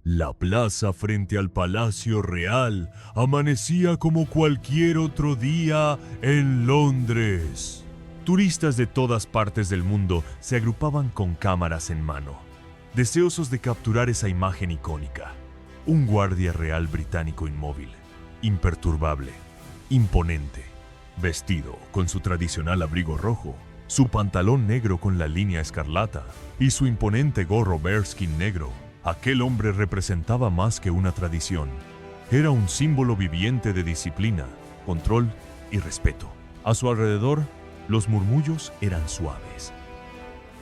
La plaza frente al Palacio Real amanecía como cualquier otro día en Londres. Turistas de todas partes del mundo se agrupaban con cámaras en mano, deseosos de capturar esa imagen icónica. Un guardia real británico inmóvil, imperturbable, imponente, vestido con su tradicional abrigo rojo, su pantalón negro con la línea escarlata y su imponente gorro bearskin negro. Aquel hombre representaba más que una tradición. Era un símbolo viviente de disciplina, control y respeto. A su alrededor, los murmullos eran suaves.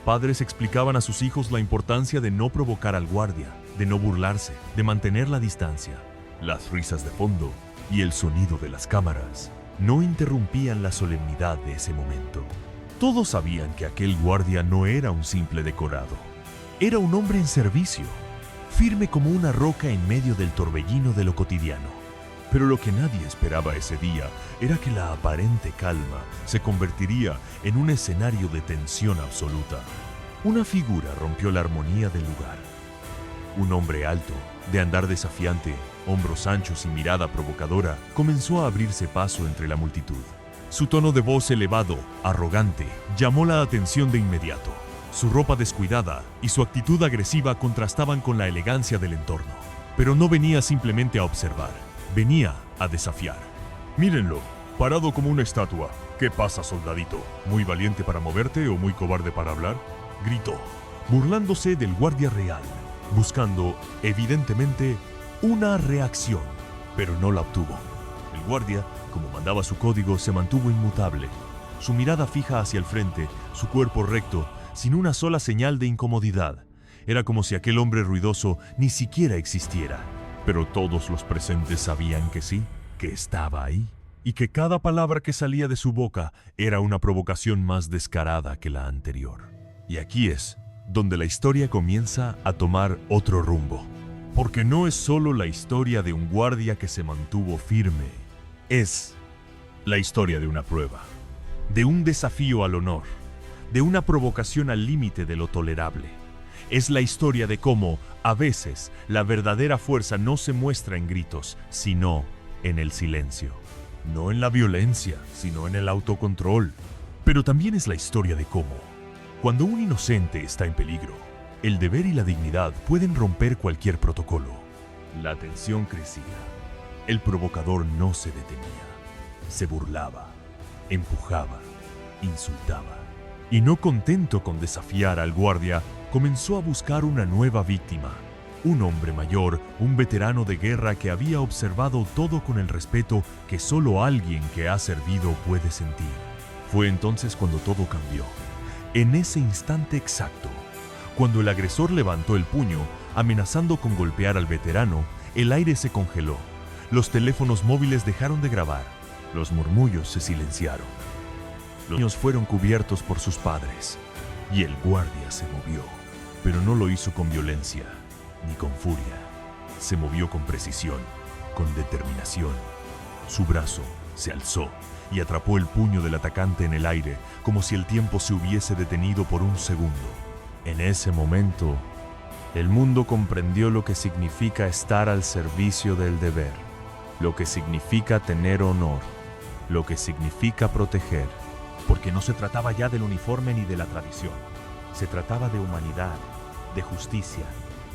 Padres explicaban a sus hijos la importancia de no provocar al guardia, de no burlarse, de mantener la distancia. Las risas de fondo y el sonido de las cámaras no interrumpían la solemnidad de ese momento. Todos sabían que aquel guardia no era un simple decorado. Era un hombre en servicio, firme como una roca en medio del torbellino de lo cotidiano. Pero lo que nadie esperaba ese día era que la aparente calma se convertiría en un escenario de tensión absoluta. Una figura rompió la armonía del lugar. Un hombre alto, de andar desafiante, hombros anchos y mirada provocadora, comenzó a abrirse paso entre la multitud. Su tono de voz elevado, arrogante, llamó la atención de inmediato. Su ropa descuidada y su actitud agresiva contrastaban con la elegancia del entorno. Pero no venía simplemente a observar, venía a desafiar. Mírenlo, parado como una estatua. ¿Qué pasa, soldadito? ¿Muy valiente para moverte o muy cobarde para hablar? Gritó, burlándose del guardia real, buscando, evidentemente, una reacción, pero no la obtuvo. El guardia, como mandaba su código, se mantuvo inmutable, su mirada fija hacia el frente, su cuerpo recto, sin una sola señal de incomodidad. Era como si aquel hombre ruidoso ni siquiera existiera. Pero todos los presentes sabían que sí, que estaba ahí, y que cada palabra que salía de su boca era una provocación más descarada que la anterior. Y aquí es donde la historia comienza a tomar otro rumbo. Porque no es solo la historia de un guardia que se mantuvo firme, es la historia de una prueba, de un desafío al honor, de una provocación al límite de lo tolerable. Es la historia de cómo, a veces, la verdadera fuerza no se muestra en gritos, sino en el silencio. No en la violencia, sino en el autocontrol. Pero también es la historia de cómo, cuando un inocente está en peligro, el deber y la dignidad pueden romper cualquier protocolo. La tensión crecía. El provocador no se detenía. Se burlaba, empujaba, insultaba. Y no contento con desafiar al guardia, comenzó a buscar una nueva víctima. Un hombre mayor, un veterano de guerra que había observado todo con el respeto que solo alguien que ha servido puede sentir. Fue entonces cuando todo cambió. En ese instante exacto, cuando el agresor levantó el puño, amenazando con golpear al veterano, el aire se congeló. Los teléfonos móviles dejaron de grabar. Los murmullos se silenciaron. Los niños fueron cubiertos por sus padres. Y el guardia se movió. Pero no lo hizo con violencia, ni con furia. Se movió con precisión, con determinación. Su brazo se alzó y atrapó el puño del atacante en el aire, como si el tiempo se hubiese detenido por un segundo. En ese momento, el mundo comprendió lo que significa estar al servicio del deber, lo que significa tener honor, lo que significa proteger. Porque no se trataba ya del uniforme ni de la tradición. Se trataba de humanidad, de justicia,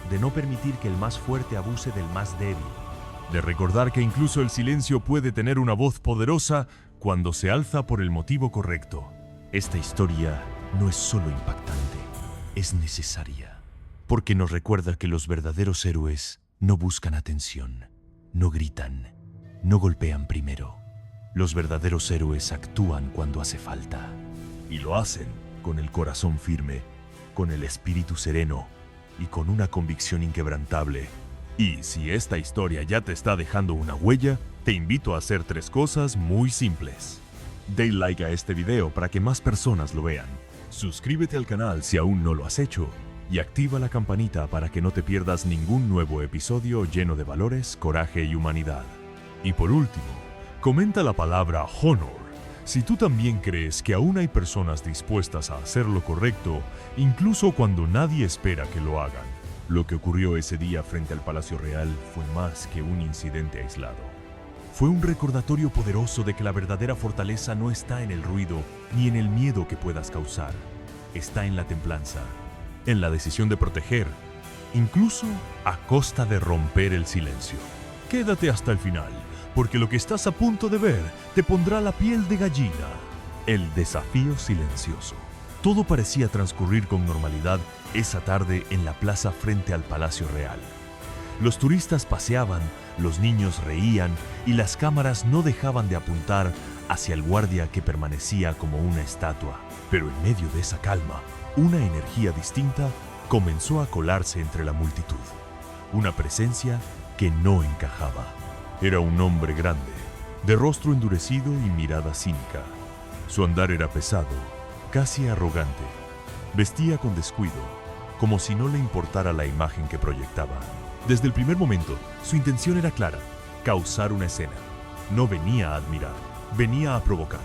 de no permitir que el más fuerte abuse del más débil, de recordar que incluso el silencio puede tener una voz poderosa cuando se alza por el motivo correcto. Esta historia no es solo impactante, es necesaria, porque nos recuerda que los verdaderos héroes no buscan atención, no gritan, no golpean primero. Los verdaderos héroes actúan cuando hace falta, y lo hacen con el corazón firme, con el espíritu sereno y con una convicción inquebrantable. Y si esta historia ya te está dejando una huella, te invito a hacer 3 cosas muy simples. Dale like a este video para que más personas lo vean. Suscríbete al canal si aún no lo has hecho y activa la campanita para que no te pierdas ningún nuevo episodio lleno de valores, coraje y humanidad. Y por último, comenta la palabra honor si tú también crees que aún hay personas dispuestas a hacer lo correcto, incluso cuando nadie espera que lo hagan. Lo que ocurrió ese día frente al Palacio Real fue más que un incidente aislado. Fue un recordatorio poderoso de que la verdadera fortaleza no está en el ruido ni en el miedo que puedas causar. Está en la templanza, en la decisión de proteger, incluso a costa de romper el silencio. Quédate hasta el final, porque lo que estás a punto de ver te pondrá la piel de gallina. El desafío silencioso. Todo parecía transcurrir con normalidad esa tarde en la plaza frente al Palacio Real. Los turistas paseaban, los niños reían y las cámaras no dejaban de apuntar hacia el guardia que permanecía como una estatua. Pero en medio de esa calma, una energía distinta comenzó a colarse entre la multitud. Una presencia que no encajaba. Era un hombre grande, de rostro endurecido y mirada cínica. Su andar era pesado, casi arrogante. Vestía con descuido, como si no le importara la imagen que proyectaba. Desde el primer momento, su intención era clara: causar una escena. No venía a admirar, venía a provocar.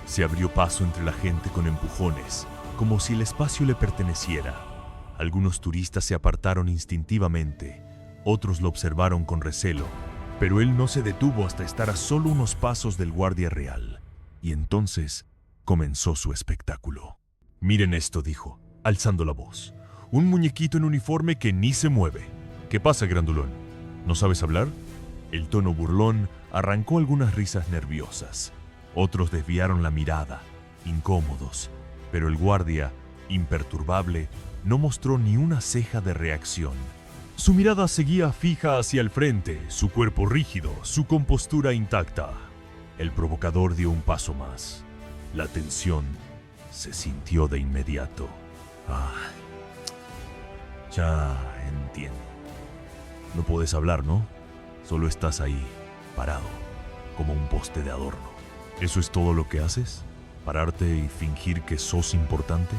Se abrió paso entre la gente con empujones, como si el espacio le perteneciera. Algunos turistas se apartaron instintivamente, otros lo observaron con recelo, pero él no se detuvo hasta estar a solo unos pasos del guardia real. Y entonces comenzó su espectáculo. «Miren esto», dijo, alzando la voz. «Un muñequito en uniforme que ni se mueve. ¿Qué pasa, grandulón? ¿No sabes hablar?» El tono burlón arrancó algunas risas nerviosas. Otros desviaron la mirada, incómodos, pero el guardia, imperturbable, no mostró ni una ceja de reacción. Su mirada seguía fija hacia el frente, su cuerpo rígido, su compostura intacta. El provocador dio un paso más. La tensión se sintió de inmediato. Ya entiendo. No puedes hablar, ¿no? Solo estás ahí, parado, como un poste de adorno. ¿Eso es todo lo que haces? ¿Pararte y fingir que sos importante?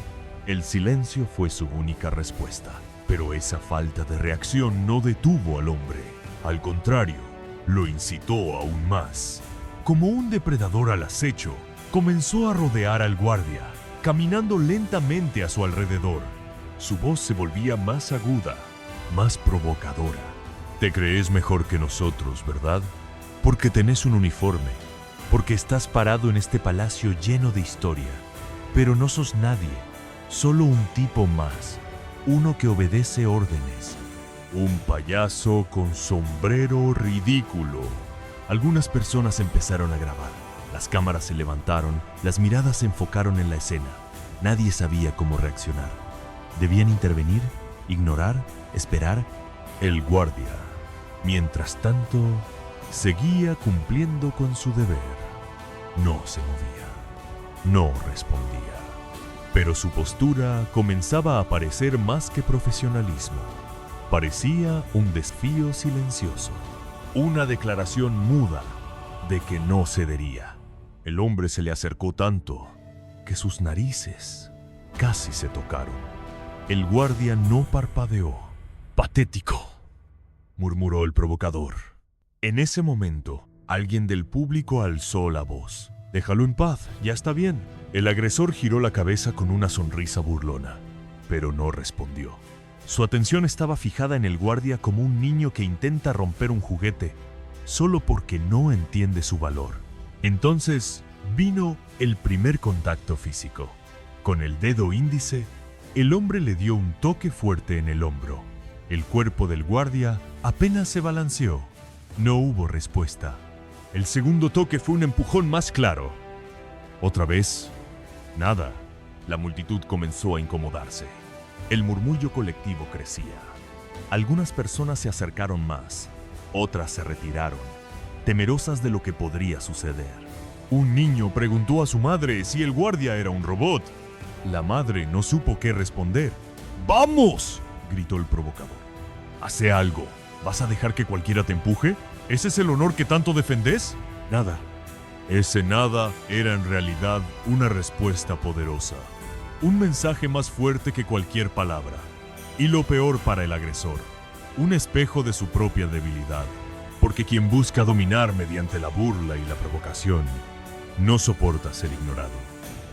El silencio fue su única respuesta. Pero esa falta de reacción no detuvo al hombre. Al contrario, lo incitó aún más. Como un depredador al acecho, comenzó a rodear al guardia, caminando lentamente a su alrededor. Su voz se volvía más aguda, más provocadora. Te crees mejor que nosotros, ¿verdad? Porque tenés un uniforme, porque estás parado en este palacio lleno de historia. Pero no sos nadie, solo un tipo más, uno que obedece órdenes. Un payaso con sombrero ridículo. Algunas personas empezaron a grabar. Las cámaras se levantaron, las miradas se enfocaron en la escena. Nadie sabía cómo reaccionar. ¿Debían intervenir? ¿Ignorar? ¿Esperar? El guardia, mientras tanto, seguía cumpliendo con su deber. No se movía, no respondía. Pero su postura comenzaba a parecer más que profesionalismo. Parecía un desafío silencioso, una declaración muda de que no cedería. El hombre se le acercó tanto que sus narices casi se tocaron. El guardia no parpadeó. «Patético», murmuró el provocador. En ese momento, alguien del público alzó la voz. «Déjalo en paz, ya está bien». El agresor giró la cabeza con una sonrisa burlona, pero no respondió. Su atención estaba fijada en el guardia como un niño que intenta romper un juguete, solo porque no entiende su valor. Entonces vino el primer contacto físico. Con el dedo índice, el hombre le dio un toque fuerte en el hombro. El cuerpo del guardia apenas se balanceó. No hubo respuesta. El segundo toque fue un empujón más claro. Otra vez, nada. La multitud comenzó a incomodarse. El murmullo colectivo crecía. Algunas personas se acercaron más, otras se retiraron, temerosas de lo que podría suceder. Un niño preguntó a su madre si el guardia era un robot. La madre no supo qué responder. ¡Vamos!, gritó el provocador. «Hace algo. ¿Vas a dejar que cualquiera te empuje? ¿Ese es el honor que tanto defendés?» Nada. Ese nada era en realidad una respuesta poderosa. Un mensaje más fuerte que cualquier palabra. Y lo peor para el agresor, un espejo de su propia debilidad. Porque quien busca dominar mediante la burla y la provocación, no soporta ser ignorado.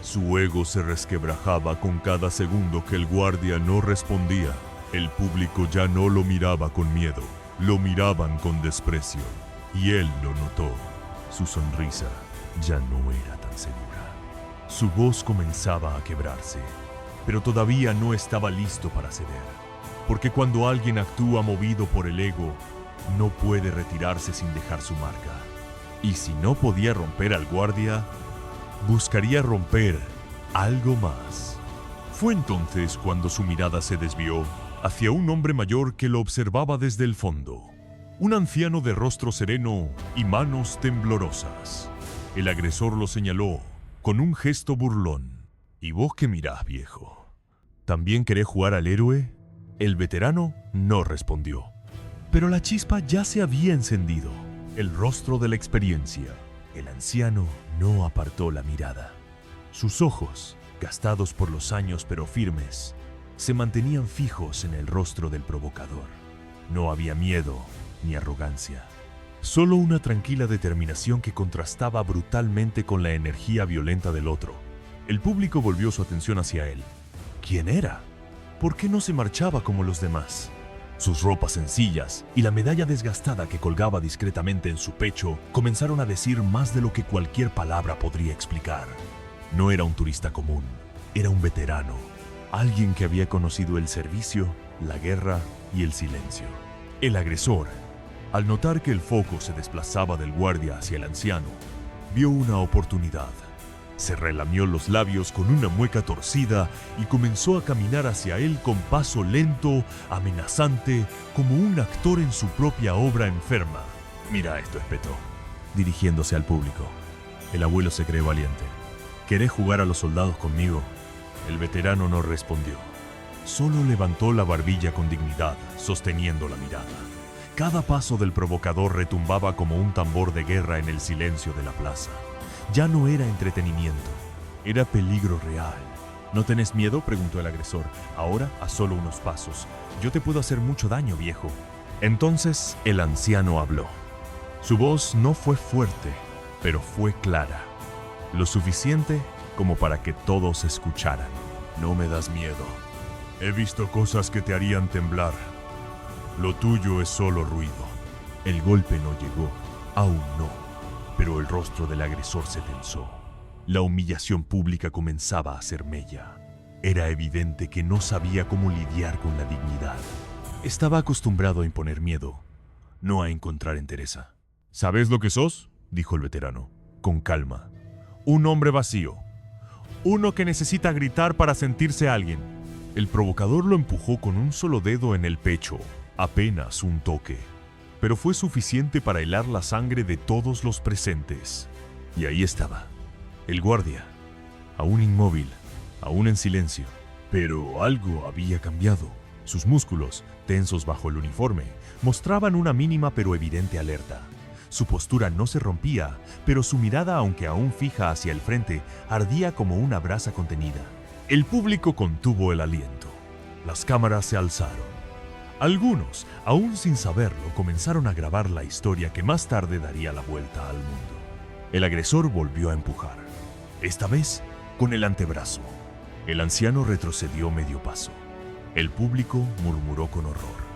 Su ego se resquebrajaba con cada segundo que el guardia no respondía. El público ya no lo miraba con miedo, lo miraban con desprecio. Y él lo notó. Su sonrisa ya no era tan segura. Su voz comenzaba a quebrarse, pero todavía no estaba listo para ceder. Porque cuando alguien actúa movido por el ego, no puede retirarse sin dejar su marca. Y si no podía romper al guardia, buscaría romper algo más. Fue entonces cuando su mirada se desvió hacia un hombre mayor que lo observaba desde el fondo. Un anciano de rostro sereno y manos temblorosas. El agresor lo señaló con un gesto burlón. ¿Y vos qué mirás, viejo? ¿También querés jugar al héroe? El veterano no respondió. Pero la chispa ya se había encendido. El rostro de la experiencia. El anciano no apartó la mirada. Sus ojos, gastados por los años pero firmes, se mantenían fijos en el rostro del provocador. No había miedo ni arrogancia. Solo una tranquila determinación que contrastaba brutalmente con la energía violenta del otro. El público volvió su atención hacia él. ¿Quién era? ¿Por qué no se marchaba como los demás? Sus ropas sencillas y la medalla desgastada que colgaba discretamente en su pecho comenzaron a decir más de lo que cualquier palabra podría explicar. No era un turista común, era un veterano, alguien que había conocido el servicio, la guerra y el silencio. El agresor, al notar que el foco se desplazaba del guardia hacia el anciano, vio una oportunidad. Se relamió los labios con una mueca torcida y comenzó a caminar hacia él con paso lento, amenazante, como un actor en su propia obra enferma. «Mira esto», espetó, dirigiéndose al público. El abuelo se cree valiente. «¿Querés jugar a los soldados conmigo?» El veterano no respondió. Solo levantó la barbilla con dignidad, sosteniendo la mirada. Cada paso del provocador retumbaba como un tambor de guerra en el silencio de la plaza. Ya no era entretenimiento, era peligro real. ¿No tenés miedo?, preguntó el agresor. Ahora, a solo unos pasos. Yo te puedo hacer mucho daño, viejo. Entonces el anciano habló. Su voz no fue fuerte, pero fue clara. Lo suficiente como para que todos escucharan. No me das miedo. He visto cosas que te harían temblar. Lo tuyo es solo ruido. El golpe no llegó, aún no. Pero el rostro del agresor se tensó. La humillación pública comenzaba a hacer mella. Era evidente que no sabía cómo lidiar con la dignidad. Estaba acostumbrado a imponer miedo, no a encontrar entereza. ¿Sabes lo que sos?, dijo el veterano, con calma. Un hombre vacío. Uno que necesita gritar para sentirse alguien. El provocador lo empujó con un solo dedo en el pecho, apenas un toque. Pero fue suficiente para helar la sangre de todos los presentes. Y ahí estaba, el guardia, aún inmóvil, aún en silencio. Pero algo había cambiado. Sus músculos, tensos bajo el uniforme, mostraban una mínima pero evidente alerta. Su postura no se rompía, pero su mirada, aunque aún fija hacia el frente, ardía como una brasa contenida. El público contuvo el aliento. Las cámaras se alzaron. Algunos, aún sin saberlo, comenzaron a grabar la historia que más tarde daría la vuelta al mundo. El agresor volvió a empujar, esta vez con el antebrazo. El anciano retrocedió medio paso. El público murmuró con horror.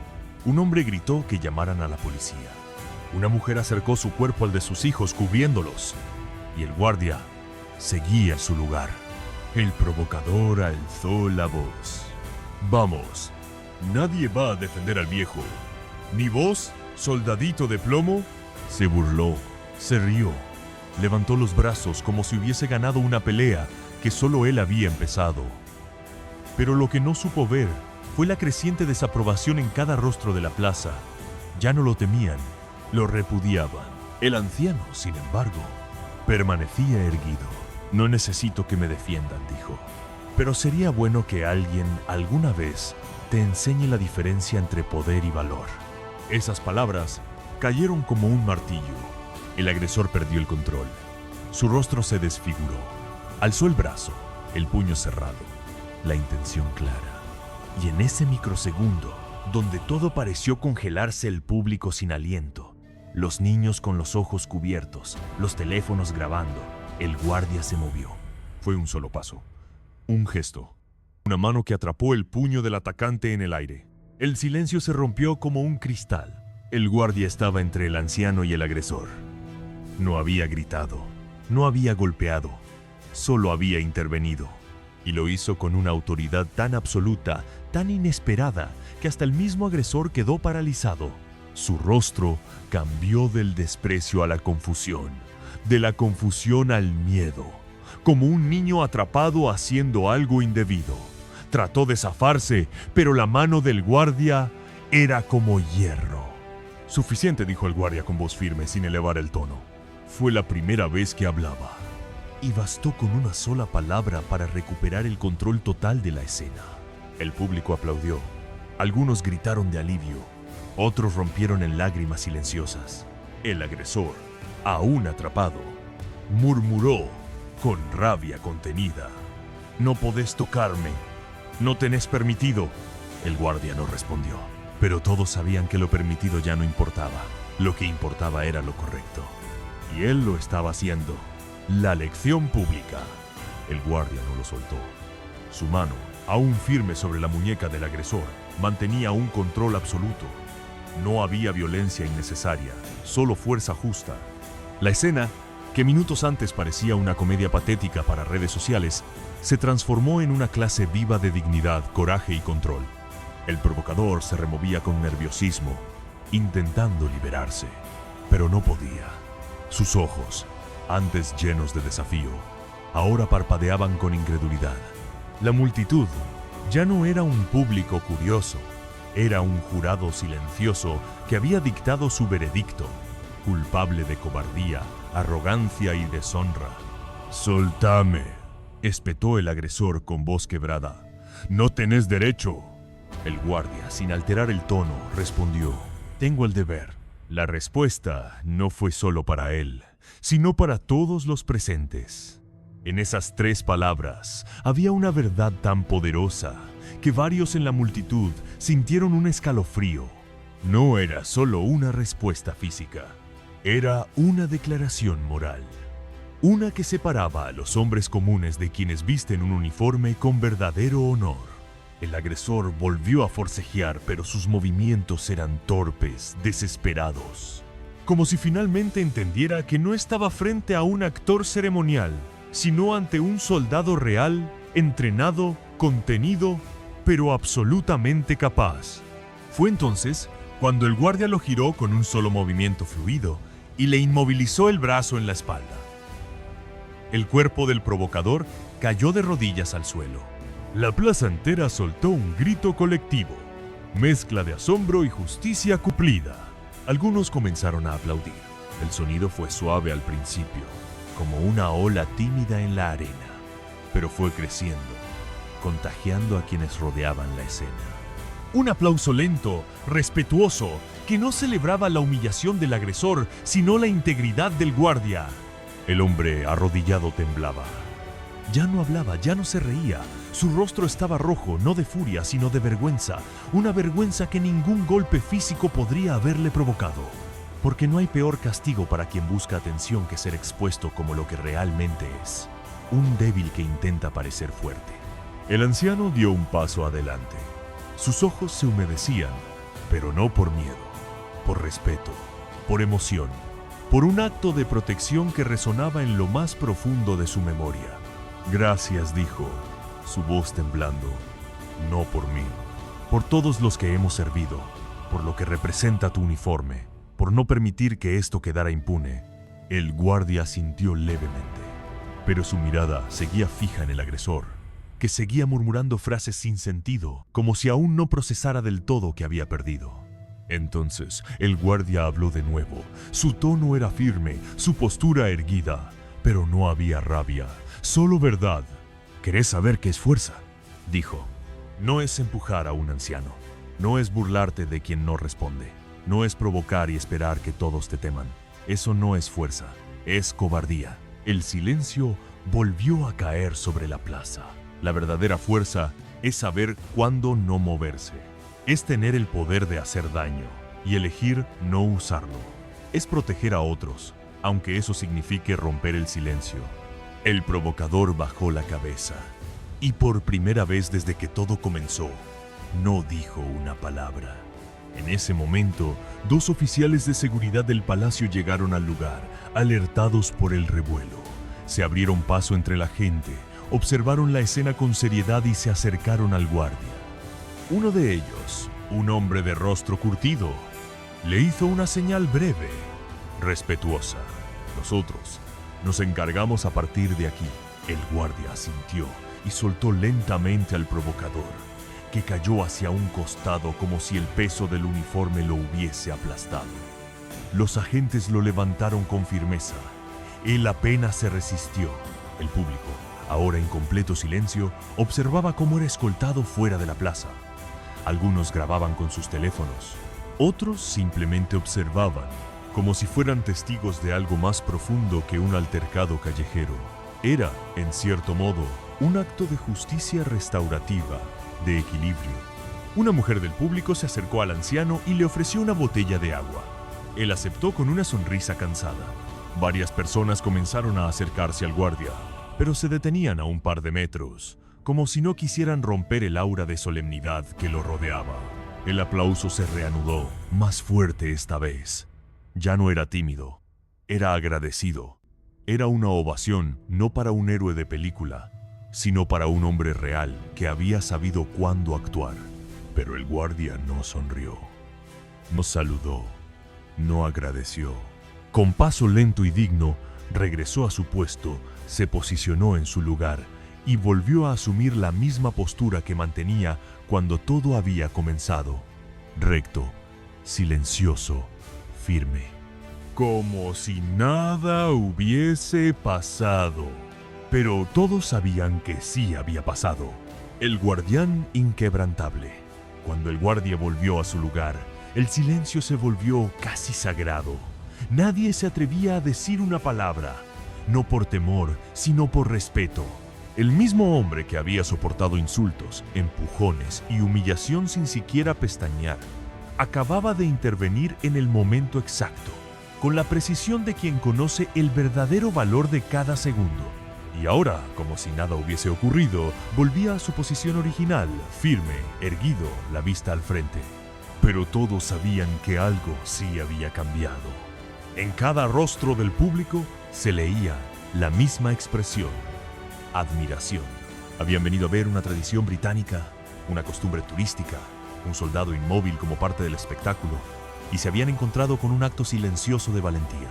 Un hombre gritó que llamaran a la policía. Una mujer acercó su cuerpo al de sus hijos cubriéndolos, y el guardia seguía en su lugar. El provocador alzó la voz. «Vamos. Nadie va a defender al viejo. ¿Ni vos, soldadito de plomo?» Se burló, se rió, levantó los brazos como si hubiese ganado una pelea que solo él había empezado. Pero lo que no supo ver fue la creciente desaprobación en cada rostro de la plaza. Ya no lo temían, lo repudiaban. El anciano, sin embargo, permanecía erguido. «No necesito que me defiendan», dijo. «Pero sería bueno que alguien, alguna vez, te enseñe la diferencia entre poder y valor». Esas palabras cayeron como un martillo. El agresor perdió el control. Su rostro se desfiguró. Alzó el brazo, el puño cerrado, la intención clara. Y en ese microsegundo, donde todo pareció congelarse, el público sin aliento, los niños con los ojos cubiertos, los teléfonos grabando, el guardia se movió. Fue un solo paso, un gesto. Una mano que atrapó el puño del atacante en el aire. El silencio se rompió como un cristal. El guardia estaba entre el anciano y el agresor. No había gritado, no había golpeado, solo había intervenido. Y lo hizo con una autoridad tan absoluta, tan inesperada, que hasta el mismo agresor quedó paralizado. Su rostro cambió del desprecio a la confusión, de la confusión al miedo, como un niño atrapado haciendo algo indebido. Trató de zafarse, pero la mano del guardia era como hierro. Suficiente, dijo el guardia con voz firme, sin elevar el tono. Fue la primera vez que hablaba, y bastó con una sola palabra para recuperar el control total de la escena. El público aplaudió. Algunos gritaron de alivio, otros rompieron en lágrimas silenciosas. El agresor, aún atrapado, murmuró con rabia contenida: «No podés tocarme, no tenés permitido». El guardia no respondió, pero todos sabían que lo permitido ya no importaba. Lo que importaba era lo correcto, y él lo estaba haciendo. La lección pública. El guardia no lo soltó. Su mano, aún firme sobre la muñeca del agresor, mantenía un control absoluto. No había violencia innecesaria, solo fuerza justa. La escena, que minutos antes parecía una comedia patética para redes sociales, se transformó en una clase viva de dignidad, coraje y control. El provocador se removía con nerviosismo, intentando liberarse, pero no podía. Sus ojos, antes llenos de desafío, ahora parpadeaban con incredulidad. La multitud ya no era un público curioso, era un jurado silencioso que había dictado su veredicto, culpable de cobardía, arrogancia y deshonra. «Soltame», espetó el agresor con voz quebrada. «No tenés derecho». El guardia, sin alterar el tono, respondió: «Tengo el deber». La respuesta no fue solo para él, sino para todos los presentes. En esas 3 palabras había una verdad tan poderosa que varios en la multitud sintieron un escalofrío. No era solo una respuesta física, era una declaración moral. Una que separaba a los hombres comunes de quienes visten un uniforme con verdadero honor. El agresor volvió a forcejear, pero sus movimientos eran torpes, desesperados. Como si finalmente entendiera que no estaba frente a un actor ceremonial, sino ante un soldado real, entrenado, contenido, pero absolutamente capaz. Fue entonces cuando el guardia lo giró con un solo movimiento fluido y le inmovilizó el brazo en la espalda. El cuerpo del provocador cayó de rodillas al suelo. La plaza entera soltó un grito colectivo, mezcla de asombro y justicia cumplida. Algunos comenzaron a aplaudir. El sonido fue suave al principio, como una ola tímida en la arena, pero fue creciendo, contagiando a quienes rodeaban la escena. Un aplauso lento, respetuoso, que no celebraba la humillación del agresor, sino la integridad del guardia. El hombre arrodillado temblaba. Ya no hablaba, ya no se reía. Su rostro estaba rojo, no de furia, sino de vergüenza. Una vergüenza que ningún golpe físico podría haberle provocado. Porque no hay peor castigo para quien busca atención que ser expuesto como lo que realmente es. Un débil que intenta parecer fuerte. El anciano dio un paso adelante. Sus ojos se humedecían, pero no por miedo, por respeto, por emoción, por un acto de protección que resonaba en lo más profundo de su memoria. «Gracias», dijo, su voz temblando, «no por mí, por todos los que hemos servido, por lo que representa tu uniforme, por no permitir que esto quedara impune». El guardia sintió levemente, pero su mirada seguía fija en el agresor, que seguía murmurando frases sin sentido, como si aún no procesara del todo que había perdido. Entonces el guardia habló de nuevo. Su tono era firme, su postura erguida, pero no había rabia, solo verdad. «¿Querés saber qué es fuerza?», dijo. «No es empujar a un anciano, no es burlarte de quien no responde, no es provocar y esperar que todos te teman. Eso no es fuerza, es cobardía». El silencio volvió a caer sobre la plaza. La verdadera fuerza es saber cuándo no moverse. Es tener el poder de hacer daño y elegir no usarlo. Es proteger a otros, aunque eso signifique romper el silencio. El provocador bajó la cabeza y por primera vez desde que todo comenzó, no dijo una palabra. En ese momento, 2 oficiales de seguridad del palacio llegaron al lugar, alertados por el revuelo. Se abrieron paso entre la gente, observaron la escena con seriedad y se acercaron al guardia. Uno de ellos, un hombre de rostro curtido, le hizo una señal breve, respetuosa. Nosotros nos encargamos a partir de aquí. El guardia asintió y soltó lentamente al provocador, que cayó hacia un costado como si el peso del uniforme lo hubiese aplastado. Los agentes lo levantaron con firmeza. Él apenas se resistió. El público, ahora en completo silencio, observaba cómo era escoltado fuera de la plaza. Algunos grababan con sus teléfonos. Otros simplemente observaban, como si fueran testigos de algo más profundo que un altercado callejero. Era, en cierto modo, un acto de justicia restaurativa, de equilibrio. Una mujer del público se acercó al anciano y le ofreció una botella de agua. Él aceptó con una sonrisa cansada. Varias personas comenzaron a acercarse al guardia, pero se detenían a un par de metros, como si no quisieran romper el aura de solemnidad que lo rodeaba. El aplauso se reanudó, más fuerte esta vez. Ya no era tímido, era agradecido. Era una ovación no para un héroe de película, sino para un hombre real que había sabido cuándo actuar. Pero el guardia no sonrió, no saludó, no agradeció. Con paso lento y digno, regresó a su puesto, se posicionó en su lugar y volvió a asumir la misma postura que mantenía cuando todo había comenzado. Recto, silencioso, firme. Como si nada hubiese pasado. Pero todos sabían que sí había pasado. El guardián inquebrantable. Cuando el guardia volvió a su lugar, el silencio se volvió casi sagrado. Nadie se atrevía a decir una palabra, no por temor, sino por respeto. El mismo hombre que había soportado insultos, empujones y humillación sin siquiera pestañear, acababa de intervenir en el momento exacto, con la precisión de quien conoce el verdadero valor de cada segundo. Y ahora, como si nada hubiese ocurrido, volvía a su posición original, firme, erguido, la vista al frente. Pero todos sabían que algo sí había cambiado. En cada rostro del público se leía la misma expresión: admiración. Habían venido a ver una tradición británica, una costumbre turística, un soldado inmóvil como parte del espectáculo, y se habían encontrado con un acto silencioso de valentía.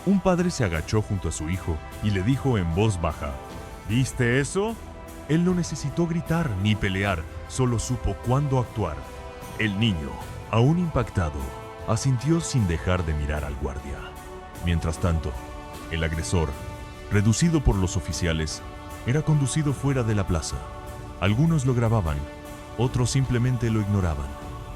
Un padre se agachó junto a su hijo y le dijo en voz baja: ¿Viste eso? Él no necesitó gritar ni pelear, solo supo cuándo actuar. El niño, aún impactado, asintió sin dejar de mirar al guardia. Mientras tanto, el agresor, reducido por los oficiales, era conducido fuera de la plaza. Algunos lo grababan, otros simplemente lo ignoraban.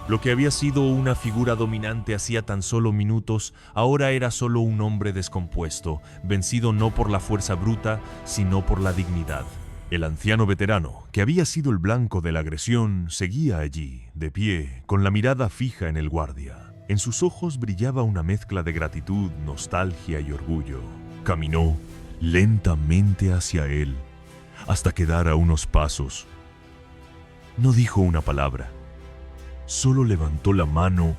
Lo que había sido una figura dominante hacía tan solo minutos, ahora era solo un hombre descompuesto, vencido no por la fuerza bruta, sino por la dignidad. El anciano veterano, que había sido el blanco de la agresión, seguía allí, de pie, con la mirada fija en el guardia. En sus ojos brillaba una mezcla de gratitud, nostalgia y orgullo. Caminó lentamente hacia él, hasta que dar a unos pasos. No dijo una palabra. Solo levantó la mano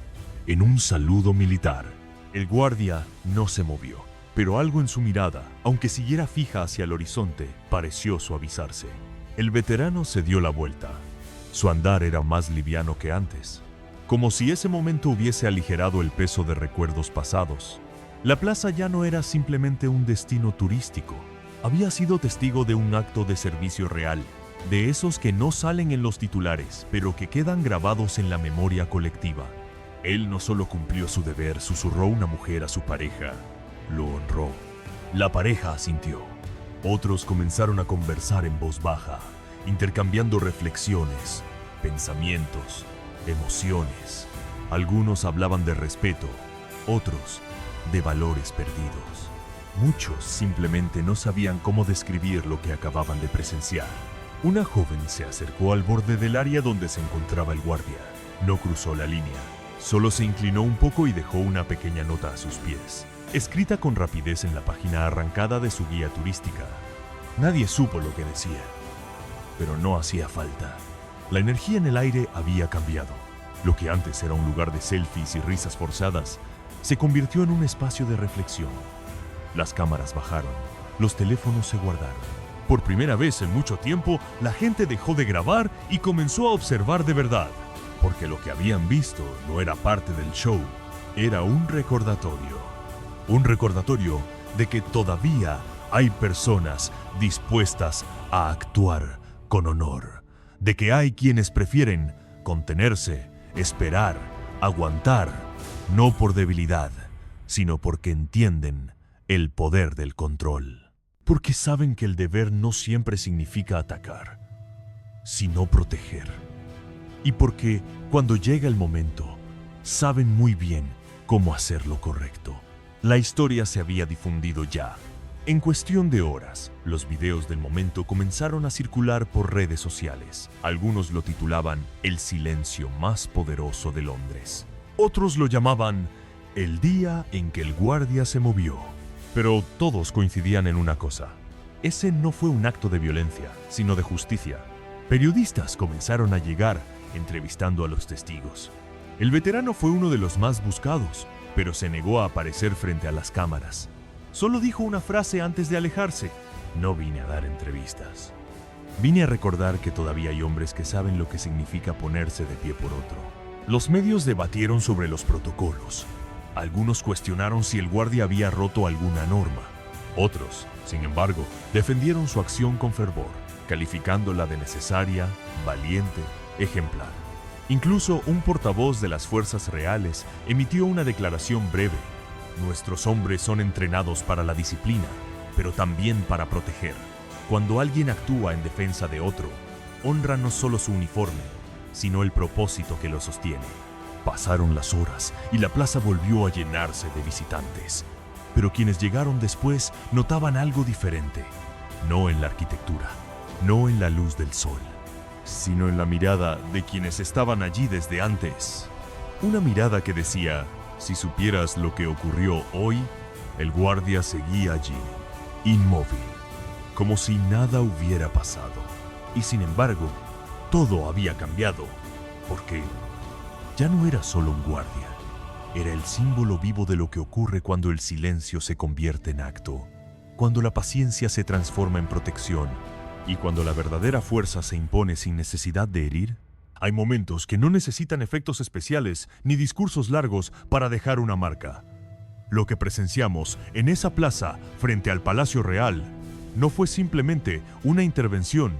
en un saludo militar. El guardia no se movió, pero algo en su mirada, aunque siguiera fija hacia el horizonte, pareció suavizarse. El veterano se dio la vuelta. Su andar era más liviano que antes, como si ese momento hubiese aligerado el peso de recuerdos pasados. La plaza ya no era simplemente un destino turístico. Había sido testigo de un acto de servicio real, de esos que no salen en los titulares, pero que quedan grabados en la memoria colectiva. Él no solo cumplió su deber, susurró una mujer a su pareja, lo honró. La pareja asintió. Otros comenzaron a conversar en voz baja, intercambiando reflexiones, pensamientos, emociones. Algunos hablaban de respeto, otros de valores perdidos. Muchos simplemente no sabían cómo describir lo que acababan de presenciar. Una joven se acercó al borde del área donde se encontraba el guardia. No cruzó la línea, solo se inclinó un poco y dejó una pequeña nota a sus pies, escrita con rapidez en la página arrancada de su guía turística. Nadie supo lo que decía, pero no hacía falta. La energía en el aire había cambiado. Lo que antes era un lugar de selfies y risas forzadas, se convirtió en un espacio de reflexión. Las cámaras bajaron, los teléfonos se guardaron. Por primera vez en mucho tiempo, la gente dejó de grabar y comenzó a observar de verdad, porque lo que habían visto no era parte del show, era un recordatorio. Un recordatorio de que todavía hay personas dispuestas a actuar con honor, de que hay quienes prefieren contenerse, esperar, aguantar, no por debilidad, sino porque entienden el poder del control. Porque saben que el deber no siempre significa atacar, sino proteger. Y porque cuando llega el momento, saben muy bien cómo hacer lo correcto. La historia se había difundido ya. En cuestión de horas, los videos del momento comenzaron a circular por redes sociales. Algunos lo titulaban El silencio más poderoso de Londres. Otros lo llamaban El día en que el guardia se movió. Pero todos coincidían en una cosa. Ese no fue un acto de violencia, sino de justicia. Periodistas comenzaron a llegar, entrevistando a los testigos. El veterano fue uno de los más buscados, pero se negó a aparecer frente a las cámaras. Solo dijo una frase antes de alejarse: no vine a dar entrevistas. Vine a recordar que todavía hay hombres que saben lo que significa ponerse de pie por otro. Los medios debatieron sobre los protocolos. Algunos cuestionaron si el guardia había roto alguna norma. Otros, sin embargo, defendieron su acción con fervor, calificándola de necesaria, valiente, ejemplar. Incluso un portavoz de las fuerzas reales emitió una declaración breve. Nuestros hombres son entrenados para la disciplina, pero también para proteger. Cuando alguien actúa en defensa de otro, honra no solo su uniforme, sino el propósito que lo sostiene. Pasaron las horas y la plaza volvió a llenarse de visitantes. Pero quienes llegaron después notaban algo diferente. No en la arquitectura, no en la luz del sol, sino en la mirada de quienes estaban allí desde antes. Una mirada que decía: si supieras lo que ocurrió hoy, el guardia seguía allí, inmóvil, como si nada hubiera pasado. Y sin embargo, todo había cambiado, porque ya no era solo un guardia, era el símbolo vivo de lo que ocurre cuando el silencio se convierte en acto, cuando la paciencia se transforma en protección y cuando la verdadera fuerza se impone sin necesidad de herir. Hay momentos que no necesitan efectos especiales ni discursos largos para dejar una marca. Lo que presenciamos en esa plaza frente al Palacio Real no fue simplemente una intervención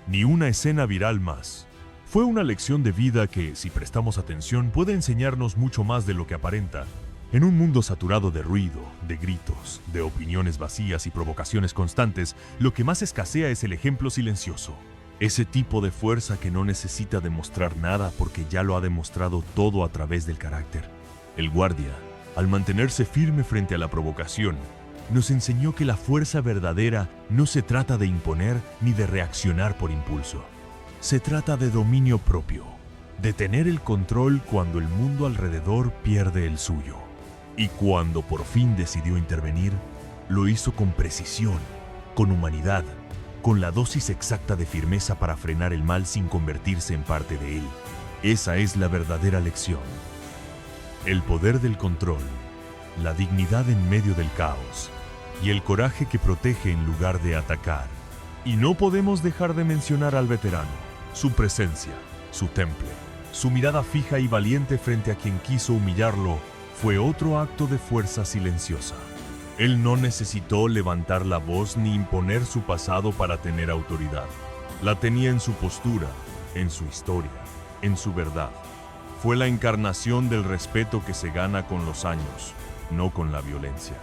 ni una escena viral más. Fue una lección de vida que, si prestamos atención, puede enseñarnos mucho más de lo que aparenta. En un mundo saturado de ruido, de gritos, de opiniones vacías y provocaciones constantes, lo que más escasea es el ejemplo silencioso. Ese tipo de fuerza que no necesita demostrar nada porque ya lo ha demostrado todo a través del carácter. El guardia, al mantenerse firme frente a la provocación, nos enseñó que la fuerza verdadera no se trata de imponer ni de reaccionar por impulso. Se trata de dominio propio, de tener el control cuando el mundo alrededor pierde el suyo. Y cuando por fin decidió intervenir, lo hizo con precisión, con humanidad, con la dosis exacta de firmeza para frenar el mal sin convertirse en parte de él. Esa es la verdadera lección. El poder del control, la dignidad en medio del caos y el coraje que protege en lugar de atacar. Y no podemos dejar de mencionar al veterano, su presencia, su temple, su mirada fija y valiente frente a quien quiso humillarlo fue otro acto de fuerza silenciosa. Él no necesitó levantar la voz ni imponer su pasado para tener autoridad. La tenía en su postura, en su historia, en su verdad. Fue la encarnación del respeto que se gana con los años, no con la violencia.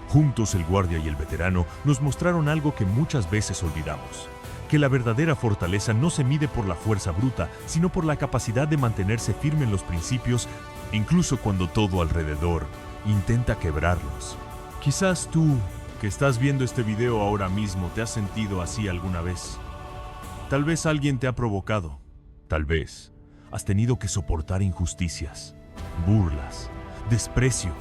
Juntos el guardia y el veterano nos mostraron algo que muchas veces olvidamos: que la verdadera fortaleza no se mide por la fuerza bruta, sino por la capacidad de mantenerse firme en los principios, incluso cuando todo alrededor intenta quebrarlos. Quizás tú, que estás viendo este video ahora mismo, te has sentido así alguna vez. Tal vez alguien te ha provocado. Tal vez has tenido que soportar injusticias, burlas, desprecio.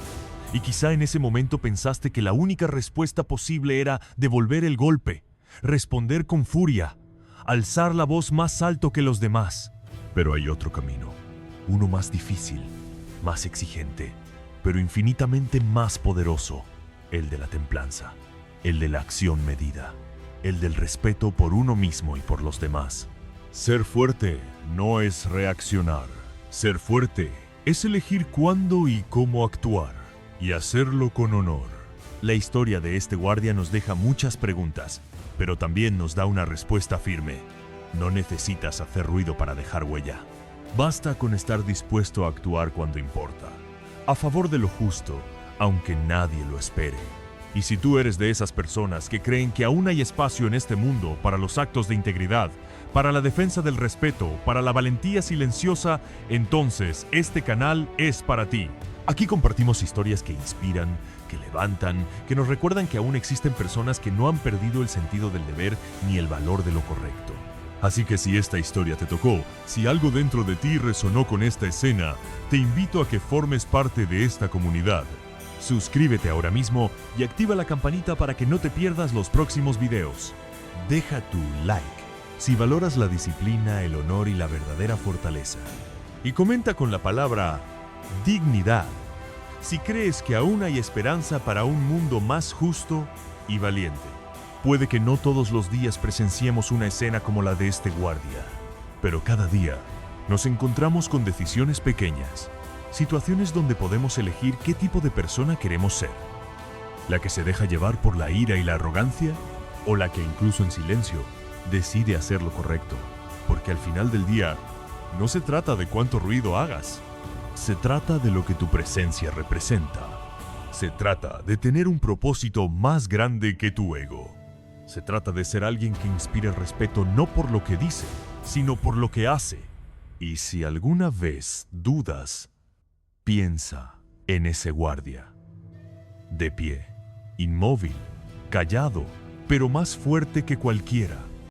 Y quizá en ese momento pensaste que la única respuesta posible era devolver el golpe, responder con furia, alzar la voz más alto que los demás. Pero hay otro camino, uno más difícil, más exigente, pero infinitamente más poderoso, el de la templanza, el de la acción medida, el del respeto por uno mismo y por los demás. Ser fuerte no es reaccionar. Ser fuerte es elegir cuándo y cómo actuar, y hacerlo con honor. La historia de este guardia nos deja muchas preguntas, pero también nos da una respuesta firme. No necesitas hacer ruido para dejar huella. Basta con estar dispuesto a actuar cuando importa, a favor de lo justo, aunque nadie lo espere. Y si tú eres de esas personas que creen que aún hay espacio en este mundo para los actos de integridad, para la defensa del respeto, para la valentía silenciosa, entonces este canal es para ti. Aquí compartimos historias que inspiran, que levantan, que nos recuerdan que aún existen personas que no han perdido el sentido del deber ni el valor de lo correcto. Así que si esta historia te tocó, si algo dentro de ti resonó con esta escena, te invito a que formes parte de esta comunidad. Suscríbete ahora mismo y activa la campanita para que no te pierdas los próximos videos. Deja tu like si valoras la disciplina, el honor y la verdadera fortaleza. Y comenta con la palabra dignidad si crees que aún hay esperanza para un mundo más justo y valiente. Puede que no todos los días presenciemos una escena como la de este guardia, pero cada día nos encontramos con decisiones pequeñas, situaciones donde podemos elegir qué tipo de persona queremos ser. ¿La que se deja llevar por la ira y la arrogancia? ¿O la que incluso en silencio decide hacer lo correcto? Porque al final del día, no se trata de cuánto ruido hagas. Se trata de lo que tu presencia representa. Se trata de tener un propósito más grande que tu ego. Se trata de ser alguien que inspire respeto no por lo que dice, sino por lo que hace. Y si alguna vez dudas, piensa en ese guardia. De pie, inmóvil, callado, pero más fuerte que cualquiera.